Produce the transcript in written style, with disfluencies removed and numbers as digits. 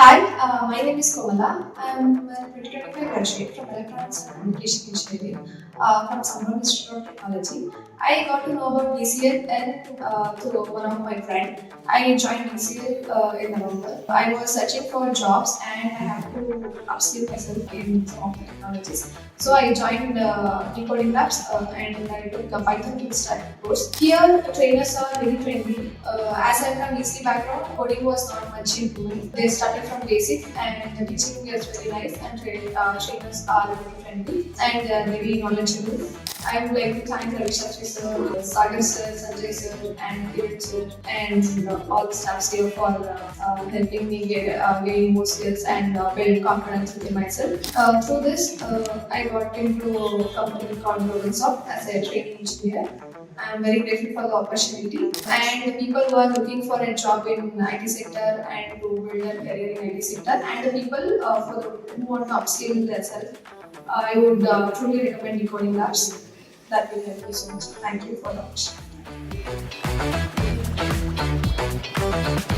Hi, my name is Komala. I'm a 2025 graduate from Electronics and Communication Engineering from Summer Institute of Technology. I got to know about DCL and through one of my friends. I joined DCL in November. I was searching for jobs and I have to upskill myself in some of the technologies. So I joined Dhee Coding Labs and I took a Python full stack course. Here, the trainers are very friendly. As I'm from EC background, coding was not much into me. They started from basic and the teaching is very nice and trainers are very friendly and they are very knowledgeable. I would like to thank Ravi Shastri sir, Sagar sir, Sanjay sir, and Kiran sir, and all the staffs here for helping me gain more skills and build confidence within myself. Through this, I got into a company called Microsoft as a training engineer. I am very grateful for the opportunity and the people who are looking for a job in IT sector and to build a career in IT sector and the people who want to upskill themselves. I would truly recommend Dhee Coding Labs. That will help you so much. Thank you for the opportunity.